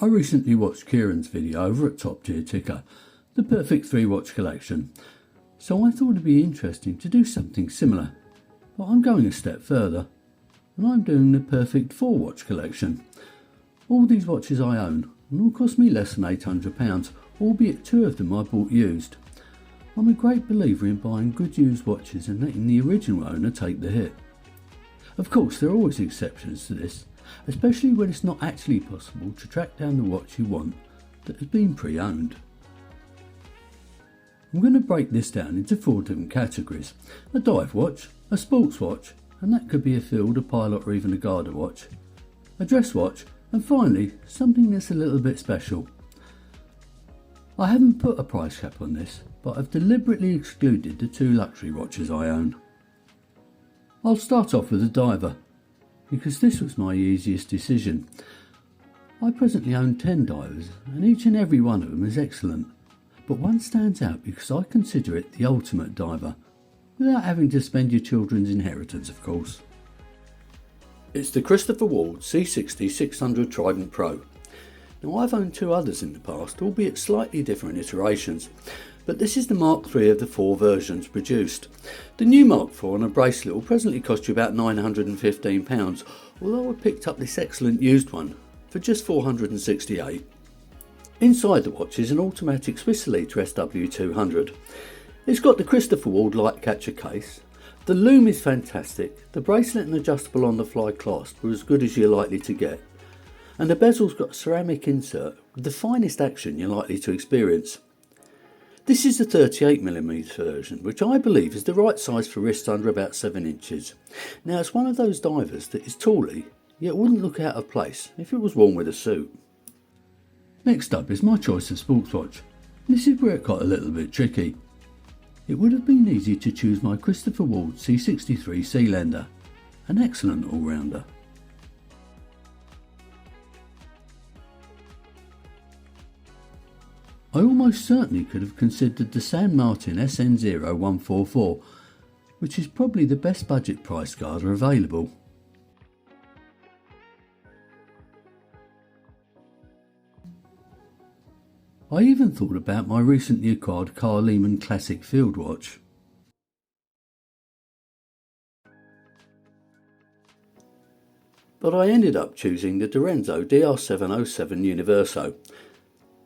I recently watched Kieran's video over at Top Tier Ticker, the perfect 3-watch collection, so I thought it'd be interesting to do something similar, but I'm going a step further, and I'm doing the perfect 4-watch collection. All these watches I own, and all cost me less than £800, albeit 2 of them I bought used. I'm a great believer in buying good used watches and letting the original owner take the hit. Of course, there are always exceptions to this, especially when it's not actually possible to track down the watch you want that has been pre-owned. I'm going to break this down into 4 different categories: a dive watch, a sports watch, and that could be a field, a pilot or even a Garda watch, a dress watch, and finally something that's a little bit special. I haven't put a price cap on this, but I've deliberately excluded the 2 luxury watches I own. I'll start off with a diver, because this was my easiest decision. I presently own 10 divers, and each and every one of them is excellent, but one stands out because I consider it the ultimate diver, without having to spend your children's inheritance, of course. It's the Christopher Ward C60-600 Trident Pro. Now, I've owned 2 others in the past, albeit slightly different iterations, but this is the Mark III of the 4 versions produced. The new Mark IV on a bracelet will presently cost you about £915, although I picked up this excellent used one for just £468. Inside the watch is an automatic Swiss Elite SW200. It's got the Christopher Ward light catcher case. The loom is fantastic. The bracelet and adjustable on the fly clasp were as good as you're likely to get. And the bezel's got a ceramic insert with the finest action you're likely to experience. This is the 38mm version, which I believe is the right size for wrists under about 7 inches. Now, it's one of those divers that is tally, yet wouldn't look out of place if it was worn with a suit. Next up is my choice of sports watch. This is where it got a little bit tricky. It would have been easy to choose my Christopher Ward C63 Sealander, an excellent all-rounder. I almost certainly could have considered the San Martin SN0144, which is probably the best budget price Garda available. I even thought about my recently acquired Carl Lehmann Classic Field Watch. But I ended up choosing the Dorenzo DR707 Universo.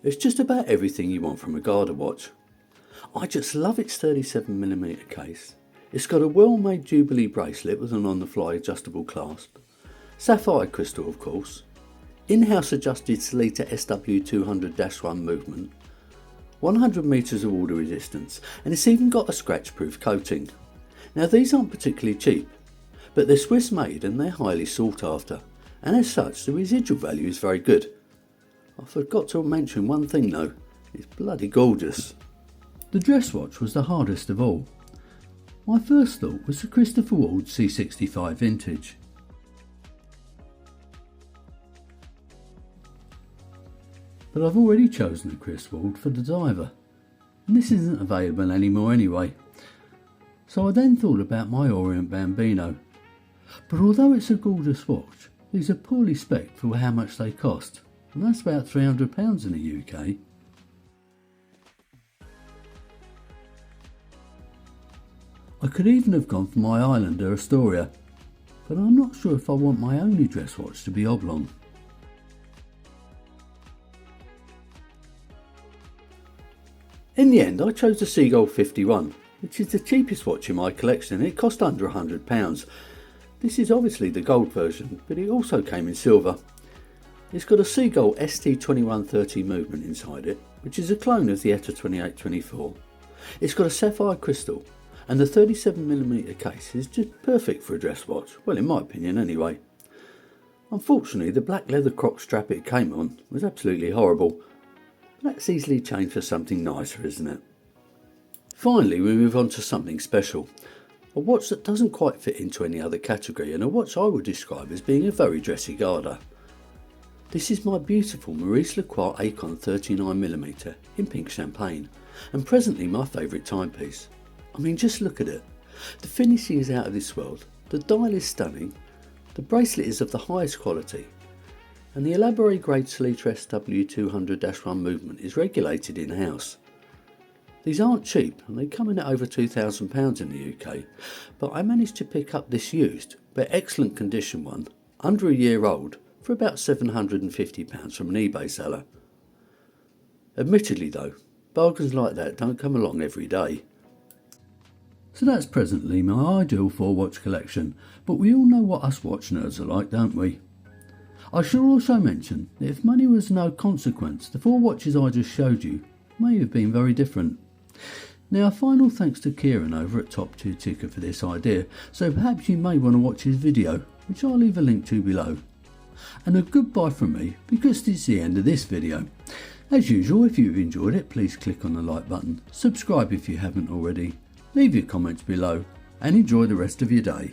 It's just about everything you want from a Garda watch. I just love its 37mm case. It's got a well-made Jubilee bracelet with an on-the-fly adjustable clasp, sapphire crystal of course, in-house adjusted Sellita SW200-1 movement, 100 metres of water resistance, and it's even got a scratch-proof coating. Now, these aren't particularly cheap, but they're Swiss made and they're highly sought after, and as such the residual value is very good. I forgot to mention one thing though, it's bloody gorgeous. The dress watch was the hardest of all. My first thought was the Christopher Ward C65 Vintage. But I've already chosen the Chris Ward for the diver, and this isn't available anymore anyway. So I then thought about my Orient Bambino. But although it's a gorgeous watch, these are poorly spec'd for how much they cost, and that's about £300 in the UK. I could even have gone for my Islander Astoria, but I'm not sure if I want my only dress watch to be oblong. In the end, I chose the Seagull 51, which is the cheapest watch in my collection, and it cost under £100. This is obviously the gold version, but it also came in silver. It's got a Seagull ST2130 movement inside it, which is a clone of the ETA 2824. It's got a sapphire crystal, and the 37mm case is just perfect for a dress watch, well, in my opinion anyway. Unfortunately, the black leather croc strap it came on was absolutely horrible, but that's easily changed for something nicer, isn't it? Finally, we move on to something special. A watch that doesn't quite fit into any other category, and a watch I would describe as being a very dressy Garda. This is my beautiful Maurice Lacroix Acon 39mm in pink champagne, and presently my favourite timepiece. I mean, just look at it. The finishing is out of this world, the dial is stunning, the bracelet is of the highest quality, and the Elaboré grade Salitre SW200-1 movement is regulated in-house. These aren't cheap and they come in at over £2,000 in the UK, but I managed to pick up this used but excellent condition one, under a year old, for about £750 from an eBay seller. Admittedly though, bargains like that don't come along every day. So that's presently my ideal 4-watch collection, but we all know what us watch nerds are like, don't we? I should also mention that if money was no consequence, the 4 watches I just showed you may have been very different. Now, a final thanks to Kieran over at Top Tier Ticker for this idea, so perhaps you may want to watch his video, which I'll leave a link to below. And a goodbye from me, because it's the end of this video. As usual, if you've enjoyed it, please click on the like button, subscribe if you haven't already, leave your comments below, and enjoy the rest of your day.